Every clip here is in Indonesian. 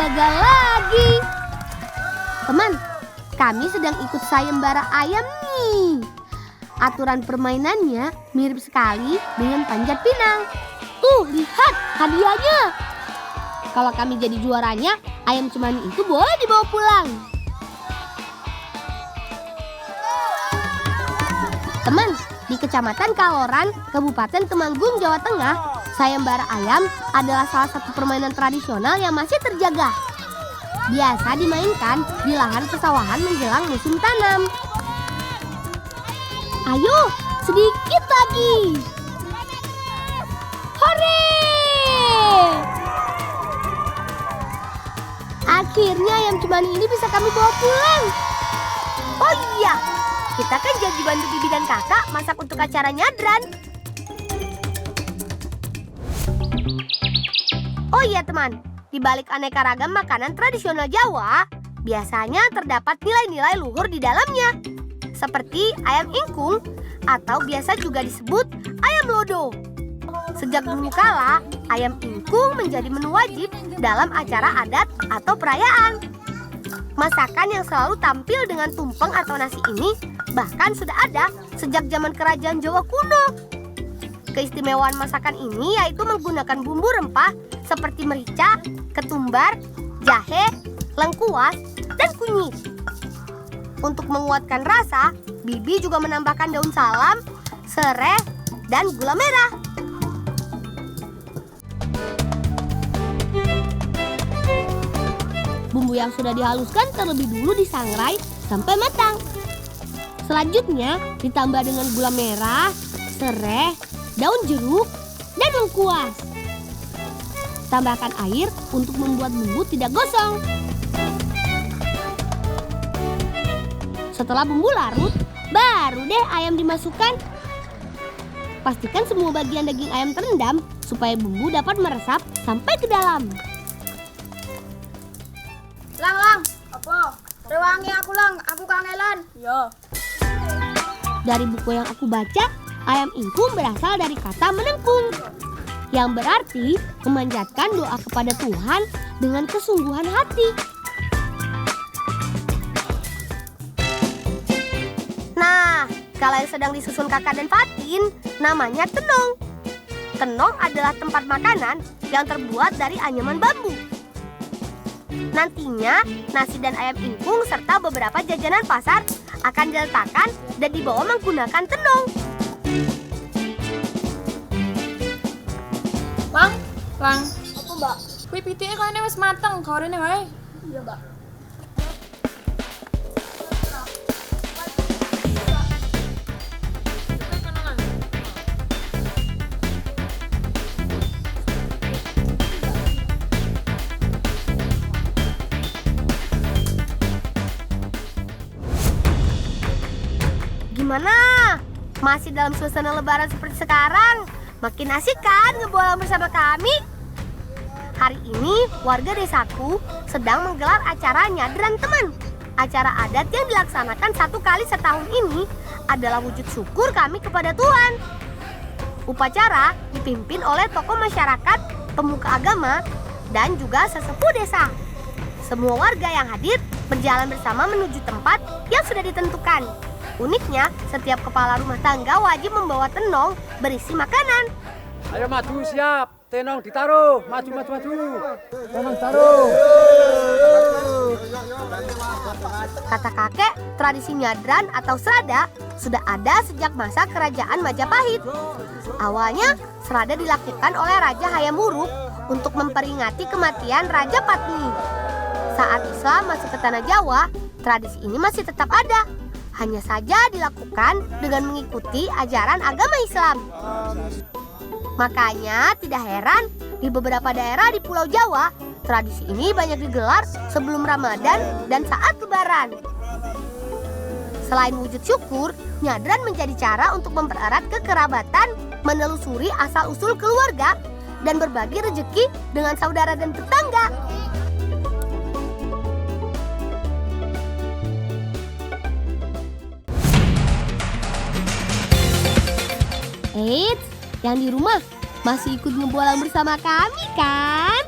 gagal lagi. Teman, kami sedang ikut sayembara ayam nih. Aturan permainannya mirip sekali dengan panjat pinang. Tuh, lihat hadiahnya. Kalau kami jadi juaranya, ayam cemani itu boleh dibawa pulang. Teman, di Kecamatan Kaloran, Kabupaten Temanggung, Jawa Tengah, sayembara ayam adalah salah satu permainan tradisional yang masih terjaga. Biasa dimainkan di lahan persawahan menjelang musim tanam. Ayo, sedikit lagi. Hore! Akhirnya ayam cemani ini bisa kami bawa pulang. Oh iya, kita kan janji bantu bibi dan kakak masak untuk acara nyadran. Oh iya teman, di balik aneka ragam makanan tradisional Jawa, biasanya terdapat nilai-nilai luhur di dalamnya. Seperti ayam ingkung atau biasa juga disebut ayam lodo. Sejak dulu kala, ayam ingkung menjadi menu wajib dalam acara adat atau perayaan. Masakan yang selalu tampil dengan tumpeng atau nasi ini bahkan sudah ada sejak zaman kerajaan Jawa kuno. Keistimewaan masakan ini yaitu menggunakan bumbu rempah seperti merica, ketumbar, jahe, lengkuas, dan kunyit. Untuk menguatkan rasa, bibi juga menambahkan daun salam, serai, dan gula merah. Bumbu yang sudah dihaluskan terlebih dulu disangrai sampai matang. Selanjutnya ditambah dengan gula merah, serai, daun jeruk, dan lengkuas. Tambahkan air untuk membuat bumbu tidak gosong. Setelah bumbu larut, baru deh ayam dimasukkan. Pastikan semua bagian daging ayam terendam supaya bumbu dapat meresap sampai ke dalam. Lang, apa? Rewangi aku lang, aku kangelan. Yo. Dari buku yang aku baca, ayam ingkung berasal dari kata menengkung, yang berarti memanjatkan doa kepada Tuhan dengan kesungguhan hati. Nah, kalau yang sedang disusun kakak dan Fatin, namanya tenong. Tenong adalah tempat makanan yang terbuat dari anyaman bambu. Nantinya, nasi dan ayam ingkung serta beberapa jajanan pasar akan diletakkan dan dibawa menggunakan tenong. Lang. Apa mbak? Kuwi pitike kayane wis mateng, gorene wae. Iya mbak. Gimana? Masih dalam suasana lebaran seperti sekarang? Makin asik kan ngebolang bersama kami? Hari ini warga desaku sedang menggelar acara nyadran teman. Acara adat yang dilaksanakan 1 kali setahun ini adalah wujud syukur kami kepada Tuhan. Upacara dipimpin oleh tokoh masyarakat, pemuka agama, dan juga sesepuh desa. Semua warga yang hadir berjalan bersama menuju tempat yang sudah ditentukan. Uniknya, setiap kepala rumah tangga wajib membawa tenong berisi makanan. Ayo maju siap, tenong ditaruh, maju. Tenong taruh. Kata kakek, tradisi nyadran atau serada sudah ada sejak masa kerajaan Majapahit. Awalnya, serada dilakukan oleh Raja Hayam Wuruk untuk memperingati kematian Raja Patni. Saat Islam masuk ke tanah Jawa, tradisi ini masih tetap ada. Hanya saja dilakukan dengan mengikuti ajaran agama Islam. Makanya tidak heran di beberapa daerah di Pulau Jawa, tradisi ini banyak digelar sebelum Ramadan dan saat Lebaran. Selain wujud syukur, nyadran menjadi cara untuk mempererat kekerabatan, menelusuri asal-usul keluarga, dan berbagi rezeki dengan saudara dan tetangga. Eits, yang di rumah masih ikut ngebolang bersama kami kan?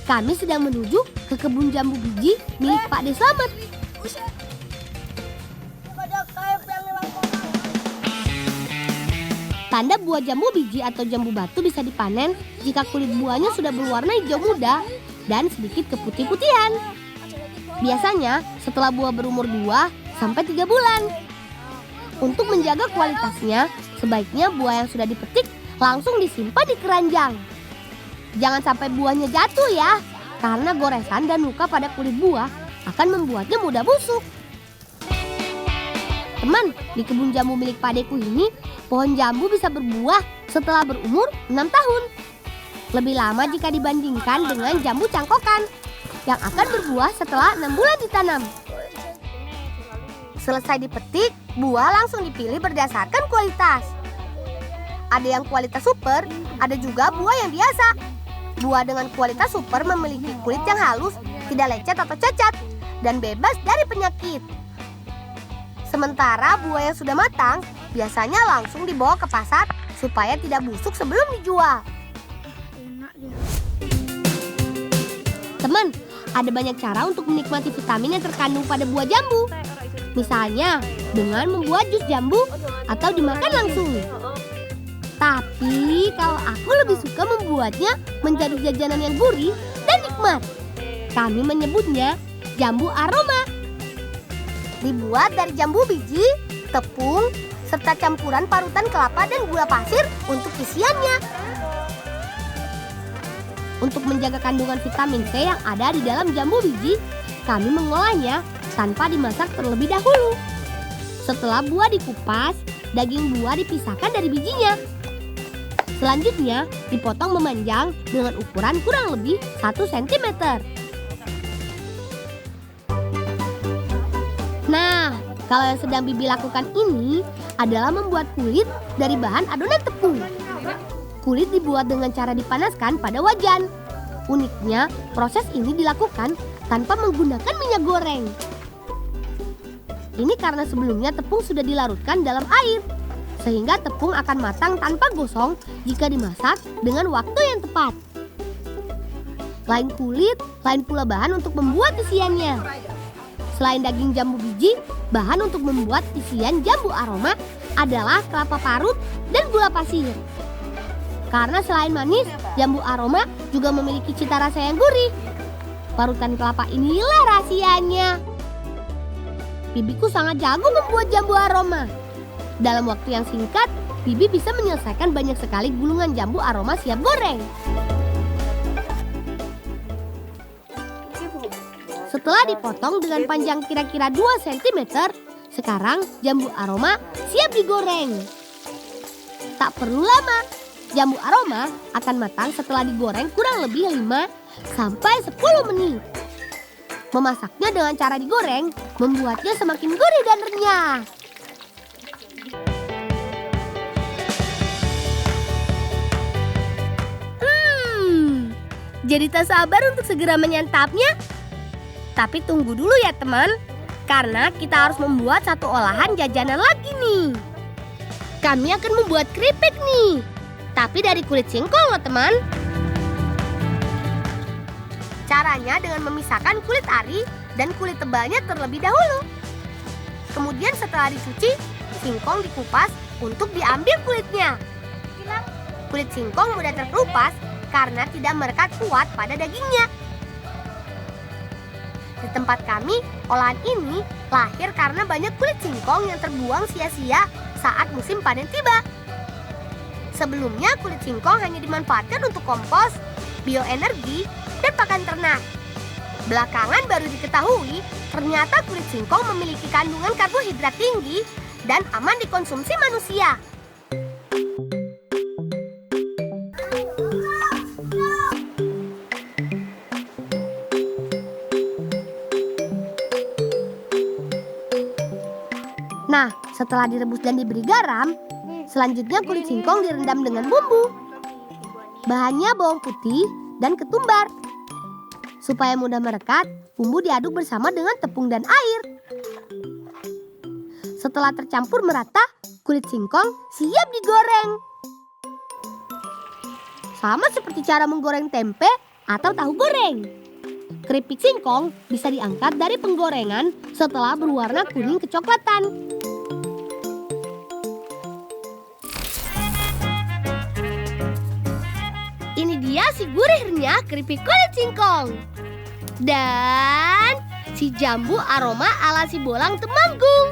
kami sedang menuju ke kebun jambu biji milik Pak De Slamet. Tanda buah jambu biji atau jambu batu bisa dipanen jika kulit buahnya sudah berwarna hijau muda dan sedikit keputih-putihan. Biasanya setelah buah berumur 2 sampai 3 bulan. Untuk menjaga kualitasnya, sebaiknya buah yang sudah dipetik langsung disimpan di keranjang. Jangan sampai buahnya jatuh ya, karena goresan dan luka pada kulit buah akan membuatnya mudah busuk. Teman, di kebun jambu milik padeku ini, pohon jambu bisa berbuah setelah berumur 6 tahun. Lebih lama jika dibandingkan dengan jambu cangkokan, yang akan berbuah setelah 6 bulan ditanam. Selesai dipetik, buah langsung dipilih berdasarkan kualitas. Ada yang kualitas super, ada juga buah yang biasa. Buah dengan kualitas super memiliki kulit yang halus, tidak lecet atau cacat, dan bebas dari penyakit. Sementara buah yang sudah matang biasanya langsung dibawa ke pasar supaya tidak busuk sebelum dijual. Teman, ada banyak cara untuk menikmati vitamin yang terkandung pada buah jambu. Misalnya dengan membuat jus jambu atau dimakan langsung. Tapi kalau aku lebih suka membuatnya menjadi jajanan yang gurih dan nikmat. Kami menyebutnya jambu aroma. Dibuat dari jambu biji, tepung, serta campuran parutan kelapa dan gula pasir untuk isiannya. Untuk menjaga kandungan vitamin C yang ada di dalam jambu biji, kami mengolahnya tanpa dimasak terlebih dahulu. Setelah buah dikupas, daging buah dipisahkan dari bijinya. Selanjutnya, dipotong memanjang dengan ukuran kurang lebih 1 cm. Nah, kalau yang sedang Bibi lakukan ini adalah membuat kulit dari bahan adonan tepung. Kulit dibuat dengan cara dipanaskan pada wajan. Uniknya, proses ini dilakukan tanpa menggunakan minyak goreng. Ini karena sebelumnya tepung sudah dilarutkan dalam air, sehingga tepung akan matang tanpa gosong jika dimasak dengan waktu yang tepat. Lain kulit, lain pula bahan untuk membuat isiannya. Selain daging jambu biji, bahan untuk membuat isian jambu aroma adalah kelapa parut dan gula pasir. Karena selain manis, jambu aroma juga memiliki cita rasa yang gurih. Parutan kelapa inilah rahasianya. Bibiku sangat jago membuat jambu aroma. Dalam waktu yang singkat, Bibi bisa menyelesaikan banyak sekali gulungan jambu aroma siap goreng. Setelah dipotong dengan panjang kira-kira 2 cm, sekarang jambu aroma siap digoreng. Tak perlu lama, jambu aroma akan matang setelah digoreng kurang lebih 5 sampai 10 menit. Memasaknya dengan cara digoreng membuatnya semakin gurih dan renyah. Jadi tak sabar untuk segera menyantapnya. Tapi tunggu dulu ya teman, karena kita harus membuat satu olahan jajanan lagi nih. Kami akan membuat keripik nih, tapi dari kulit singkong loh teman. Caranya dengan memisahkan kulit ari dan kulit tebalnya terlebih dahulu. Kemudian setelah dicuci, singkong dikupas untuk diambil kulitnya. Kulit singkong mudah terkelupas karena tidak merekat kuat pada dagingnya. Di tempat kami, olahan ini lahir karena banyak kulit singkong yang terbuang sia-sia saat musim panen tiba. Sebelumnya kulit singkong hanya dimanfaatkan untuk kompos, bioenergi, dan pakan ternak. Belakangan baru diketahui ternyata kulit singkong memiliki kandungan karbohidrat tinggi dan aman dikonsumsi manusia. Nah, setelah direbus dan diberi garam, selanjutnya kulit singkong direndam dengan bumbu. Bahannya bawang putih dan ketumbar. Supaya mudah merekat, bumbu diaduk bersama dengan tepung dan air. Setelah tercampur merata, kulit singkong siap digoreng. Sama seperti cara menggoreng tempe atau tahu goreng. Keripik singkong bisa diangkat dari penggorengan setelah berwarna kuning kecoklatan. Ini dia si gurihnya keripik kulit singkong. Dan si jambu aroma ala si bolang Temanggung.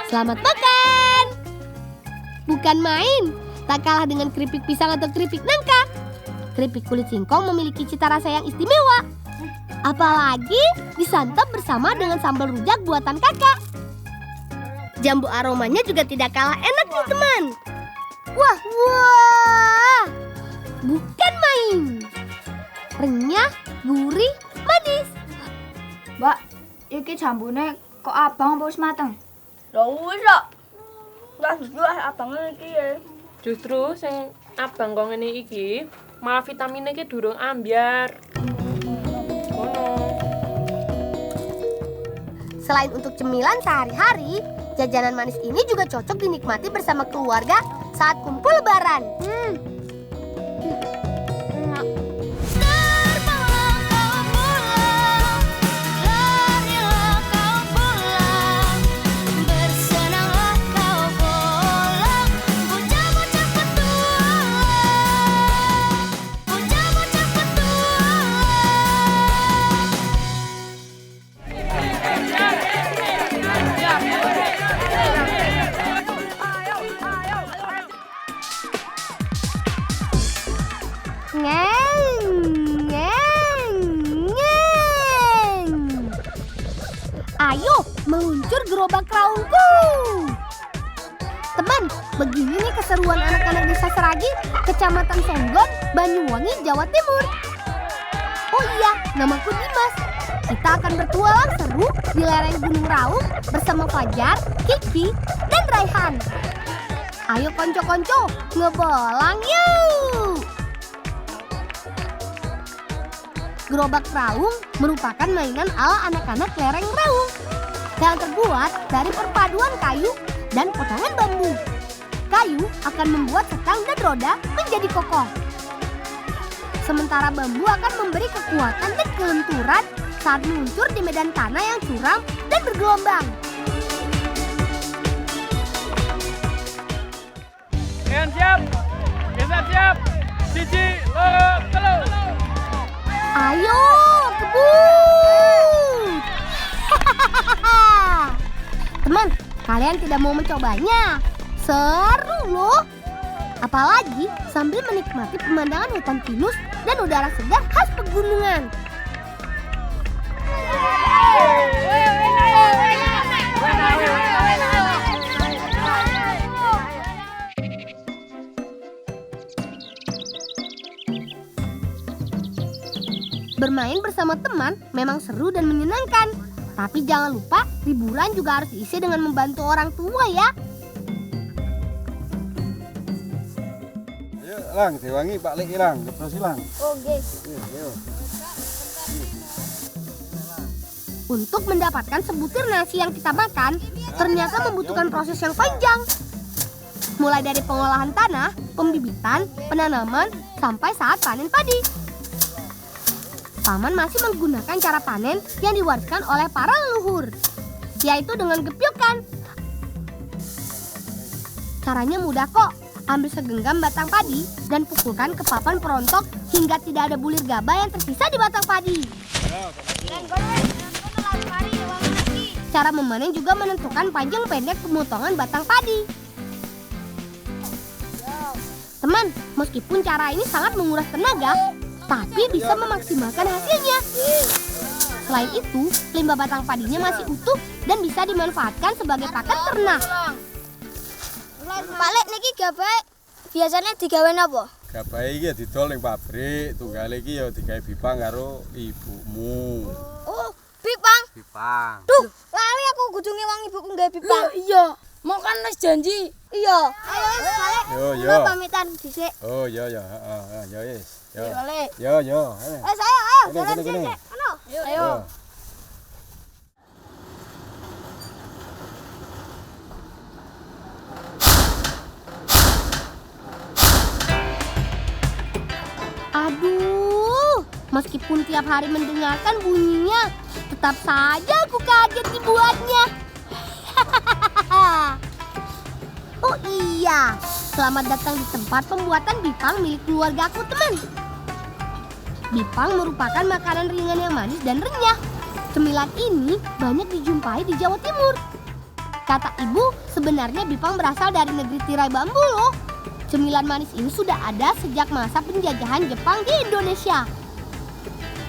Selamat makan! Bukan main, tak kalah dengan keripik pisang atau keripik nangka. Keripik kulit singkong memiliki cita rasa yang istimewa. Apalagi disantap bersama dengan sambal rujak buatan kakak. Jambu aromanya juga tidak kalah enak nih teman. Wah, bukan main. Renyah, gurih, manis. Mbak, iki jambune kok abang apa wis mateng? Lha wis kok. Lah jual abang iki ya. Justru sing abang kok ngene iki, malah vitaminnya iki durung ambyar. Ngono. Selain untuk cemilan sehari-hari, jajanan manis ini juga cocok dinikmati bersama keluarga saat kumpul lebaran. Ayo, meluncur gerobak raungku. Teman, begini nih keseruan anak-anak desa Seragi, Kecamatan Songgon, Banyuwangi, Jawa Timur. Oh iya, namaku Dimas. Kita akan bertualang seru di lereng Gunung Raung bersama Fajar, Kiki, dan Raihan. Ayo konco-konco, ngebolang yuk! Gerobak raung merupakan mainan ala anak-anak lereng Raung yang terbuat dari perpaduan kayu dan potongan bambu. Kayu akan membuat setang dan roda menjadi kokoh. Sementara bambu akan memberi kekuatan dan kelenturan saat meluncur di medan tanah yang curam dan bergelombang. Kalian siap? Geser siap. Siji, loro, telu. Ayo, kebut! Teman, kalian tidak mau mencobanya? Seru loh! Apalagi sambil menikmati pemandangan hutan pinus dan udara segar khas pegunungan. Bermain bersama teman memang seru dan menyenangkan. Tapi jangan lupa liburan juga harus diisi dengan membantu orang tua ya. Ayo Lang, diwangi Pak Lek Lang, ngebros Lang. Oke. Ayo. Untuk mendapatkan sebutir nasi yang kita makan, ternyata membutuhkan proses yang panjang. Mulai dari pengolahan tanah, pembibitan, penanaman, sampai saat panen padi. Paman masih menggunakan cara panen yang diwariskan oleh para leluhur, yaitu dengan gepyokan. Caranya mudah kok. Ambil segenggam batang padi dan pukulkan ke papan perontok hingga tidak ada bulir gabah yang tersisa di batang padi. Cara memanen juga menentukan panjang pendek pemotongan batang padi. Teman, meskipun cara ini sangat menguras tenaga, tapi bisa memaksimalkan hasilnya. Selain itu, limbah batang padinya masih utuh dan bisa dimanfaatkan sebagai pakan ternak. Pak Lek niki gabah biasanya digawe napa? Gabah iki didol ning pabrik, tunggale iki ya digawe bipang karo ibumu. Oh, bipang. Bipang. Duh, lali aku kudu ngewang ibuku nggawe bipang. Iya, mau kan wis janji. Iya. Ayo wis Pak Lek. Yo. Kula pamitan dhisik. Oh, yo. Heeh, yo wis. Yo. Pak Lek. Yo. Wis ayo, Gini, jalan gini, gini. sik. Ono. Ayo. Meskipun tiap hari mendengarkan bunyinya, tetap saja aku kaget dibuatnya. Oh iya, selamat datang di tempat pembuatan bipang milik keluargaku, teman. Bipang merupakan makanan ringan yang manis dan renyah. Cemilan ini banyak dijumpai di Jawa Timur. Kata ibu, sebenarnya bipang berasal dari negeri tirai bambu loh. Cemilan manis ini sudah ada sejak masa penjajahan Jepang di Indonesia.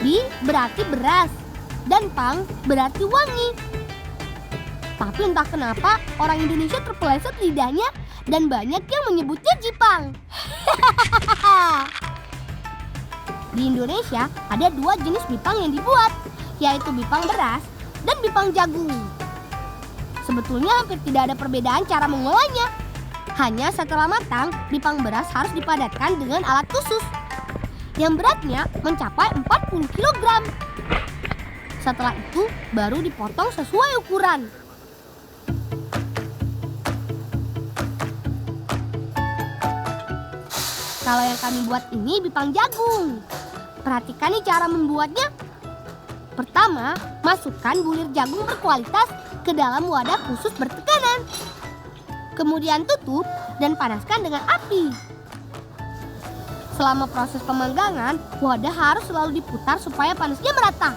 Bi berarti beras dan pang berarti wangi. Tapi entah kenapa orang Indonesia terpeleset lidahnya dan banyak yang menyebutnya jipang. Di Indonesia ada 2 jenis bipang yang dibuat, yaitu bipang beras dan bipang jagung. Sebetulnya hampir tidak ada perbedaan cara mengolahnya. Hanya setelah matang, bipang beras harus dipadatkan dengan alat khusus yang beratnya mencapai 40 kg. Setelah itu baru dipotong sesuai ukuran. Kalau yang kami buat ini bipang jagung. Perhatikan nih cara membuatnya. Pertama, masukkan bulir jagung berkualitas ke dalam wadah khusus bertekanan. Kemudian tutup dan panaskan dengan api. Selama proses pemanggangan, wadah harus selalu diputar supaya panasnya merata.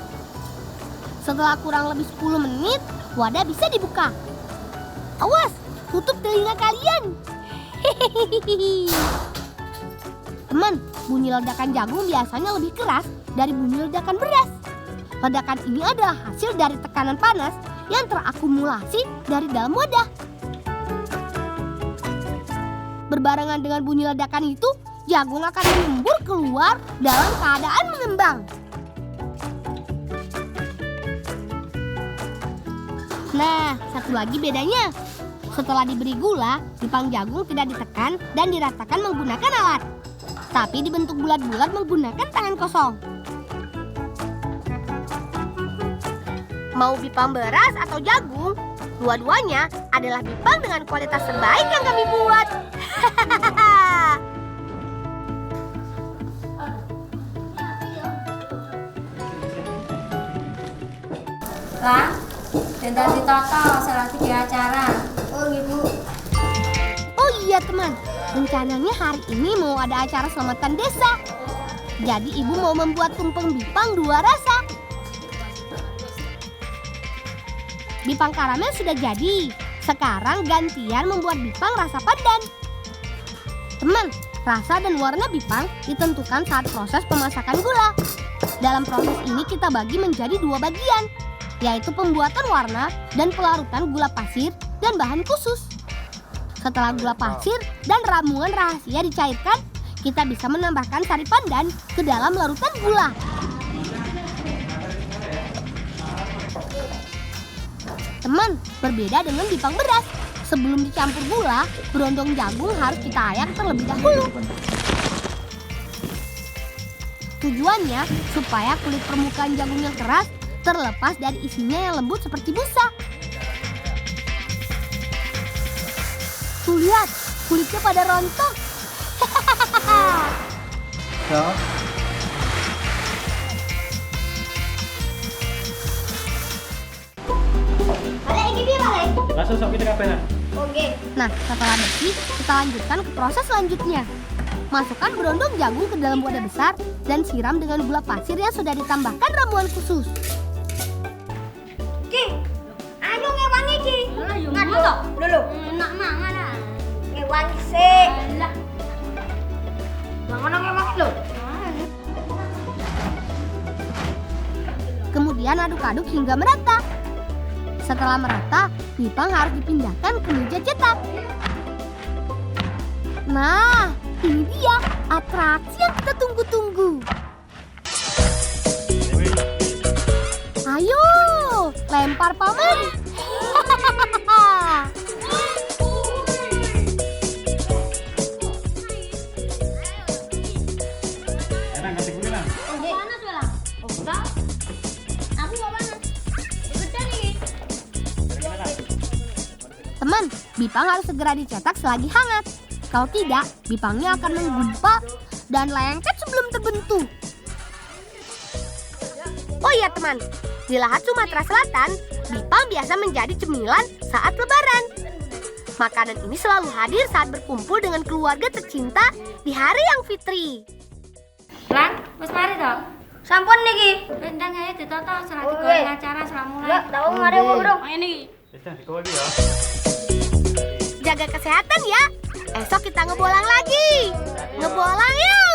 Setelah kurang lebih 10 menit, wadah bisa dibuka. Awas, tutup telinga kalian. Teman, bunyi ledakan jagung biasanya lebih keras dari bunyi ledakan beras. Ledakan ini adalah hasil dari tekanan panas yang terakumulasi dari dalam wadah. Berbarengan dengan bunyi ledakan itu, jagung akan menyembur keluar dalam keadaan mengembang. Nah, satu lagi bedanya. Setelah diberi gula, bipang jagung tidak ditekan dan diratakan menggunakan alat, tapi dibentuk bulat-bulat menggunakan tangan kosong. Mau bipang beras atau jagung, dua-duanya adalah bipang dengan kualitas terbaik yang kami buat. Lang, bentar ditoto, selagi di acara. Oh ibu. Oh iya teman, rencananya hari ini mau ada acara selamatan desa. Jadi ibu mau membuat tumpeng bipang 2 rasa. Bipang karamel sudah jadi. Sekarang gantian membuat bipang rasa pandan. Teman, rasa dan warna bipang ditentukan saat proses pemasakan gula. Dalam proses ini kita bagi menjadi 2 bagian, yaitu pembuatan warna dan pelarutan gula pasir dan bahan khusus. Setelah gula pasir dan ramuan rahasia dicairkan, kita bisa menambahkan sari pandan ke dalam larutan gula. Teman, berbeda dengan bipang beras. Sebelum dicampur gula, berondong jagung harus kita ayak terlebih dahulu. Tujuannya supaya kulit permukaan jagung yang keras terlepas dari isinya yang lembut seperti busa. Tuh lihat, kulitnya pada rontok. Langsung sok kita kapan? Oke. Nah, setelah bersih, kita lanjutkan ke proses selanjutnya. Masukkan berondong jagung ke dalam wadah besar dan siram dengan gula pasir yang sudah ditambahkan ramuan khusus. Ki, ayo ngewangi Ki. Ngado, dulu. Enak mangan ah. Ngewangi sih. Mangan ngewangi lho. Kemudian aduk-aduk hingga merata. Setelah merata, bipang harus dipindahkan ke meja cetak. Nah, ini dia atraksi yang kita tunggu-tunggu. Ayo, lempar paman. Enak kasih kulit lah. Panas wala. Oh, enggak. Aku enggak panas. Gede nih. Teman, bipang harus segera dicetak selagi hangat. Kalau tidak, bipangnya akan menggumpal dan lengket sebelum terbentuk. Oh iya teman, di lahat Sumatera Selatan, bipang biasa menjadi cemilan saat lebaran. Makanan ini selalu hadir saat berkumpul dengan keluarga tercinta di hari yang fitri. Lan, wis mari to. Sampun niki. Rendang ae ditoto serat digoreng acara serat mulai. Ya, tahu mari bro. Ayo niki. Jaga kesehatan ya. Esok kita ngebolang lagi. Ngebolang yuk.